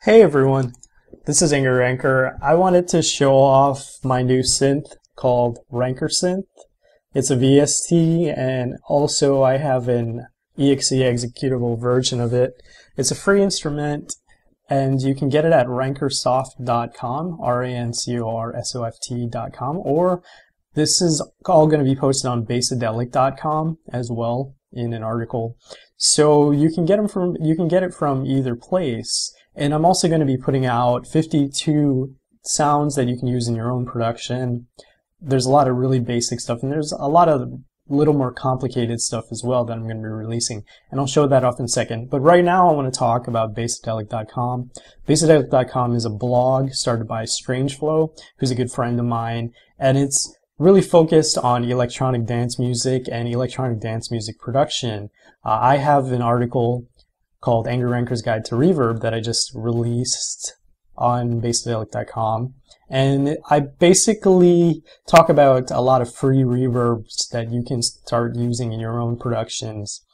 Hey everyone, this is Ranker. I wanted to show off my new synth called rancorSynth. It's a VST and also I have an exe executable version of it. It's a free instrument and you can get it at rancorsoft.com, rancorsoft.com, or this is all going to be posted on basedelic.com as well in an article. So you can get it from either place. And I'm also going to be putting out 52 sounds that you can use in your own production. There's a lot of really basic stuff, and there's a lot of little more complicated stuff as well that I'm going to be releasing. And I'll show that off in a second. But right now I want to talk about basedelic.com. Basedelic.com is a blog started by Strangeflow, who's a good friend of mine, and it's really focused on electronic dance music and electronic dance music production. I have an article called Angry Ranker's Guide to Reverb that I just released on basedelic.com, and I basically talk about a lot of free reverbs that you can start using in your own productions.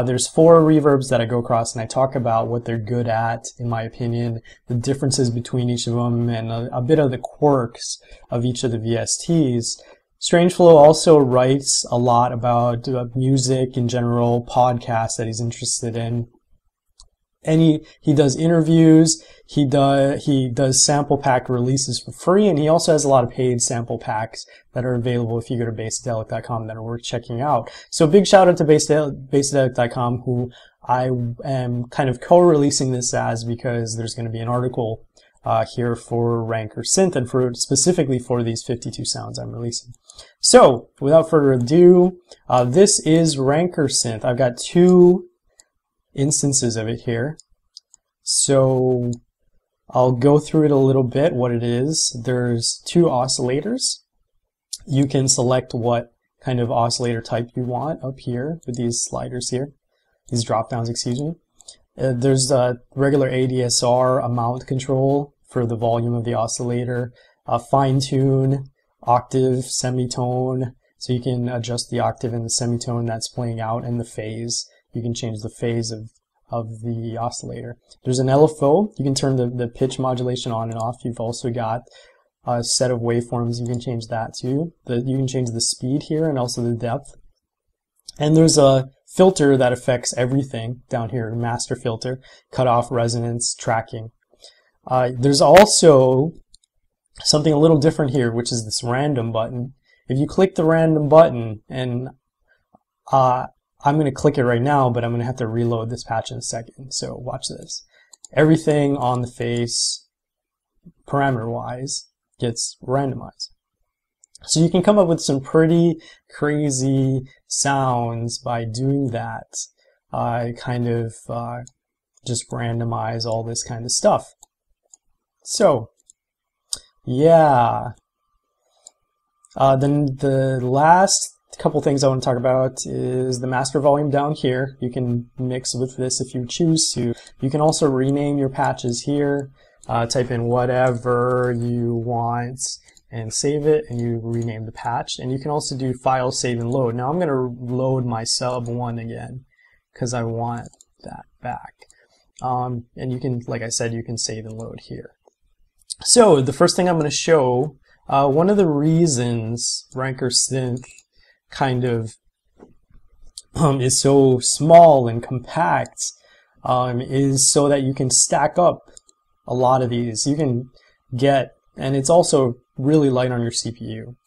There's 4 reverbs that I go across, and I talk about what they're good at, in my opinion, the differences between each of them, and a bit of the quirks of each of the VSTs. Strangeflow also writes a lot about music in general, podcasts that he's interested in. And he does interviews, he does sample pack releases for free, and he also has a lot of paid sample packs that are available if you go to basedelic.com that are worth checking out. So big shout out to basedelic.com, who I am kind of co-releasing this as, because there's going to be an article here for rancorSynth and specifically for these 52 sounds I'm releasing. So without further ado, this is rancorSynth. I've got 2 instances of it here. So I'll go through it a little bit, what it is. There's 2 oscillators. You can select what kind of oscillator type you want up here with these sliders here, these drop downs, excuse me. There's a regular ADSR amount control for the volume of the oscillator, fine tune, octave, semitone, so you can adjust the octave and the semitone that's playing out, and the phase. You can change the phase of the oscillator. There's an LFO. You can turn the pitch modulation on and off. You've also got a set of waveforms. You can change that too. You can change the speed here and also the depth. And there's a filter that affects everything down here, master filter, cutoff, resonance, tracking. There's also something a little different here, which is this random button. If you click the random button, and I'm going to click it right now, but I'm going to have to reload this patch in a second. So watch this. Everything on the face, parameter-wise, gets randomized. So you can come up with some pretty crazy sounds by doing that. Just randomize all this kind of stuff. So, yeah. Then the last couple things I want to talk about is the master volume down here. You can mix with this if you choose to. You can also rename your patches here. Type in whatever you want and save it, and you rename the patch. And you can also do file, save, and load. Now I'm going to load my sub 1 again because I want that back. And you can, like I said, you can save and load here. So the first thing I'm going to show, one of the reasons rancorSynth kind of is so small and compact is so that you can stack up a lot of these. You can get, and it's also really light on your CPU.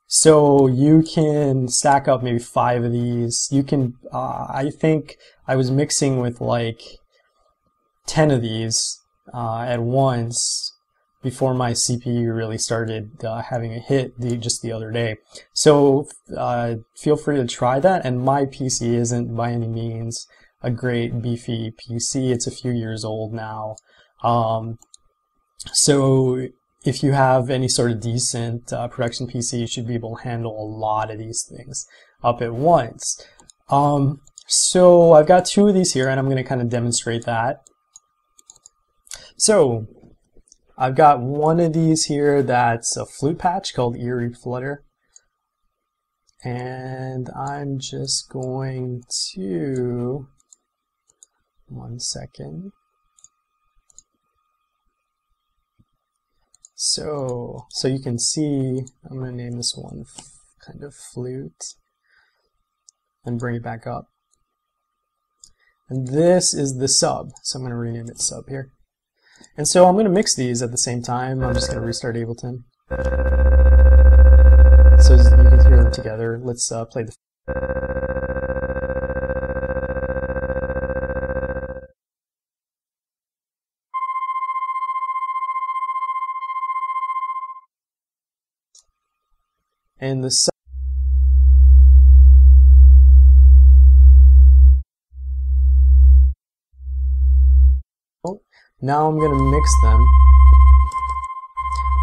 So you can stack up maybe 5 of these. You can, I think I was mixing with like 10 of these at once before my CPU really started having a hit just the other day. So feel free to try that. And my PC isn't by any means a great beefy PC. It's a few years old now. So if you have any sort of decent production PC, you should be able to handle a lot of these things up at once. So I've got 2 of these here, and I'm going to kind of demonstrate that. So I've got one of these here that's a flute patch called Eerie Flutter. And I'm just going to, 1 second. So you can see, I'm going to name this one kind of flute and bring it back up. And this is the sub, so I'm going to rename it sub here. And so I'm going to mix these at the same time. I'm just going to restart Ableton. So you can hear them together. Let's play the... And the sub... Now I'm going to mix them.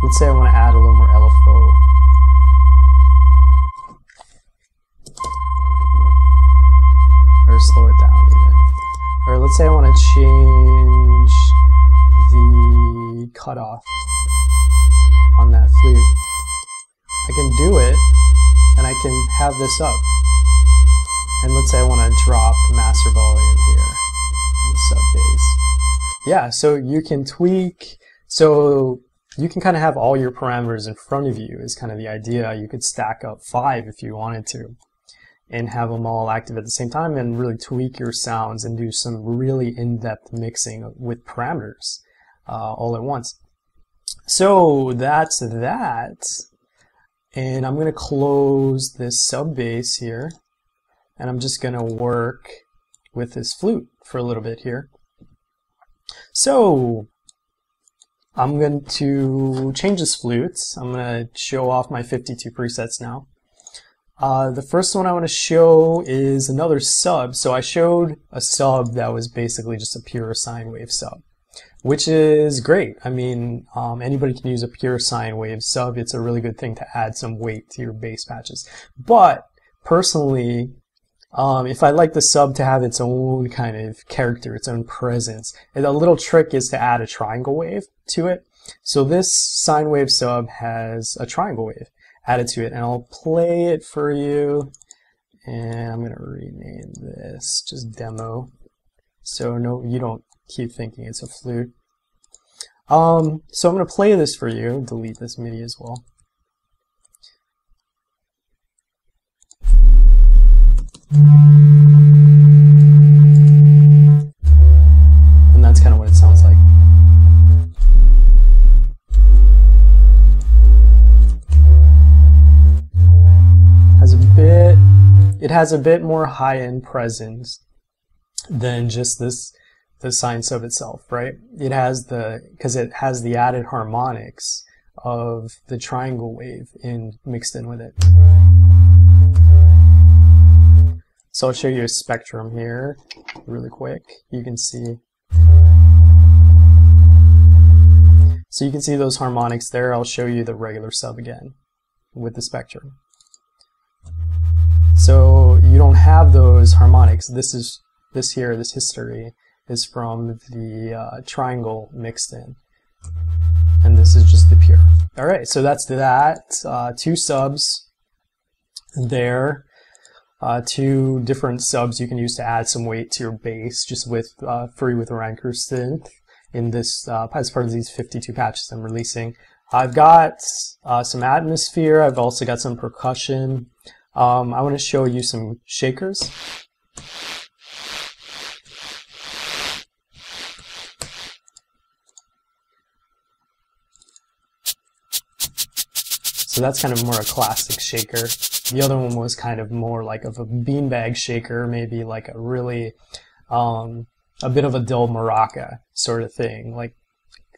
Let's say I want to add a little more LFO. Or slow it down even. Or let's say I want to change the cutoff on that flute. I can do it, and I can have this up. And let's say I want to drop the master volume here in the sub bass. Yeah, so you can tweak, so you can kind of have all your parameters in front of you is kind of the idea. You could stack up 5 if you wanted to and have them all active at the same time and really tweak your sounds and do some really in-depth mixing with parameters all at once. So that's that. And I'm going to close this sub bass here, and I'm just going to work with this flute for a little bit here. So I'm going to change this flute. I'm going to show off my 52 presets now. The first one I want to show is another sub. So I showed a sub that was basically just a pure sine wave sub, which is great. I mean, anybody can use a pure sine wave sub. It's a really good thing to add some weight to your bass patches. But personally, if I like the sub to have its own kind of character, its own presence, and a little trick is to add a triangle wave to it. So this sine wave sub has a triangle wave added to it, and I'll play it for you. And I'm going to rename this just demo, so no, you don't keep thinking it's a flute. So I'm going to play this for you. Delete this MIDI as well. And that's kind of what it sounds like. It has a bit more high-end presence than just the sine sub itself, right? It has because it has the added harmonics of the triangle wave mixed in with it. So I'll show you a spectrum here really quick. You can see. So you can see those harmonics there. I'll show you the regular sub again with the spectrum. So you don't have those harmonics. This history is from the triangle mixed in. And this is just the pure. Alright, so that's that. 2 subs there. 2 different subs you can use to add some weight to your bass, just free with rancorSynth in this as part of these 52 patches I'm releasing. I've got some atmosphere. I've also got some percussion. I want to show you some shakers. So that's kind of more a classic shaker. The other one was kind of more like of a beanbag shaker, maybe like a really, a bit of a dull maraca sort of thing, like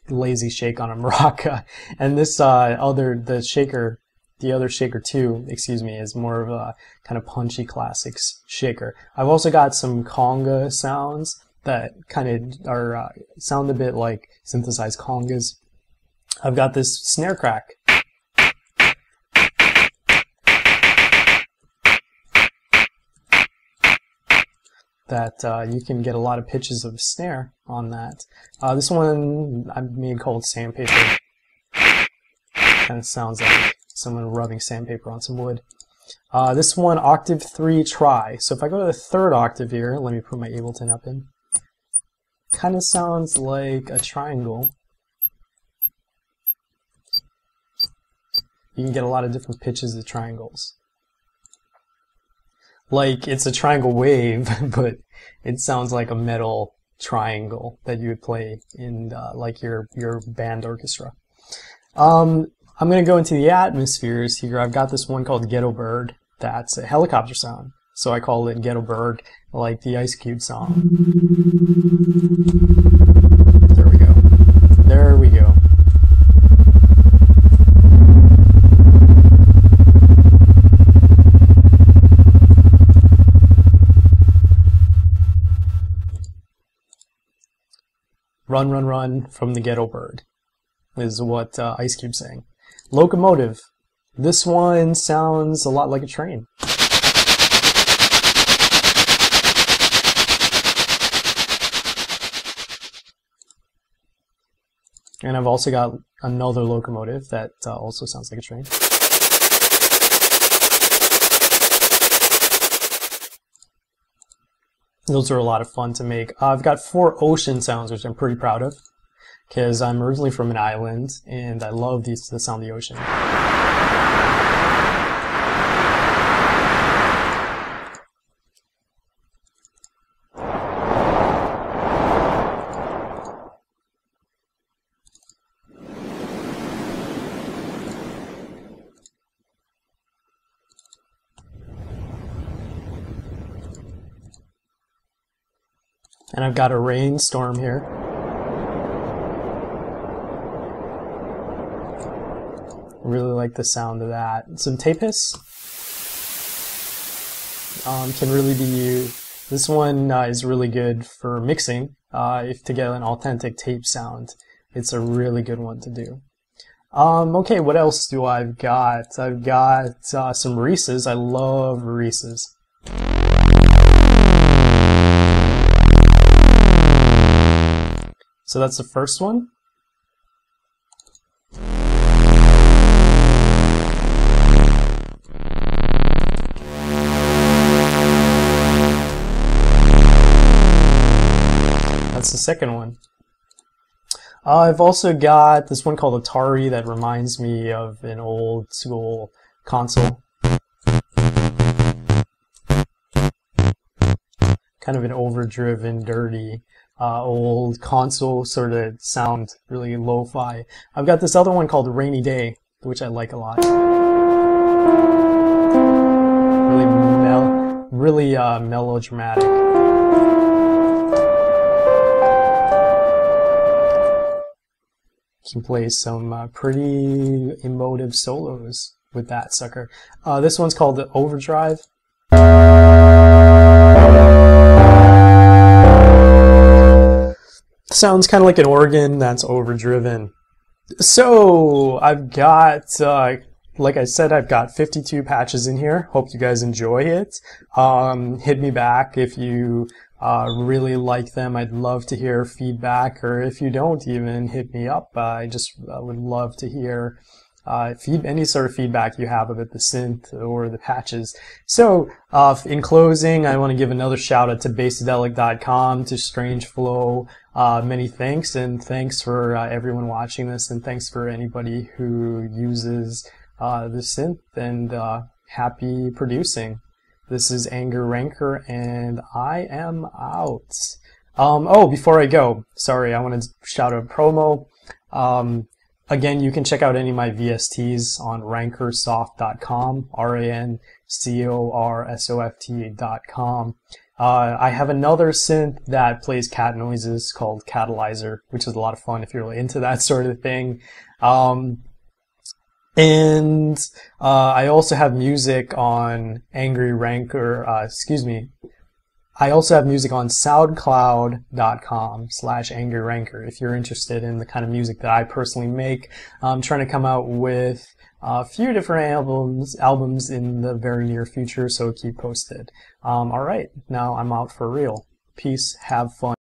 lazy shake on a maraca. And this the other shaker 2, excuse me, is more of a kind of punchy classic shaker. I've also got some conga sounds that kind of are sound a bit like synthesized congas. I've got this snare crack. That you can get a lot of pitches of snare on that. This one I made called Sandpaper. Kind of sounds like someone rubbing sandpaper on some wood. This one, octave 3 try. So if I go to the 3rd octave here, let me put my Ableton up in. Kind of sounds like a triangle. You can get a lot of different pitches of triangles. Like, it's a triangle wave, but it sounds like a metal triangle that you would play in like your band orchestra. I'm going to go into the atmospheres here. I've got this one called Ghetto Bird. That's a helicopter sound. So I call it Ghetto Bird, like the Ice Cube song. There we go. There we go. Run, run, run from the Ghetto Bird is what Ice Cube's saying. Locomotive. This one sounds a lot like a train. And I've also got another locomotive that also sounds like a train. Those are a lot of fun to make. I've got 4 ocean sounds, which I'm pretty proud of, because I'm originally from an island, and I love the sound of the ocean. And I've got a rainstorm here. Really like the sound of that. Some tape hiss can really be used. This one is really good for mixing. If to get an authentic tape sound, it's a really good one to do. Okay, what else do I've got? I've got some Reese's. I love Reese's. So that's the first one. That's the second one. I've also got this one called Atari that reminds me of an old school console. Kind of an overdriven, dirty, old console sort of sound, really lo-fi. I've got this other one called Rainy Day, which I like a lot. Really melodramatic. You can play some pretty emotive solos with that sucker. This one's called the Overdrive. Sounds kind of like an organ that's overdriven. So I've got, like I said, I've got 52 patches in here. Hope you guys enjoy it. Hit me back if you really like them. I'd love to hear feedback, or if you don't, even hit me up. I would love to hear any sort of feedback you have about the synth or the patches. So in closing, I want to give another shout out to basedelic.com, to Strange Flow. Many thanks, and thanks for everyone watching this, and thanks for anybody who uses the synth, and happy producing. This is Anger Rancor, and I am out. Oh, before I go, sorry, I want to shout out a promo. Again, you can check out any of my VSTs on rancorSoft.com, rancorsoft.com. I have another synth that plays cat noises called Catalyzer, which is a lot of fun if you're really into that sort of thing. And I also have music on Angry Rancor, I also have music on soundcloud.com/Angry Rancor if you're interested in the kind of music that I personally make. I'm trying to come out with a few different albums in the very near future, so keep posted. Alright, now I'm out for real. Peace, have fun.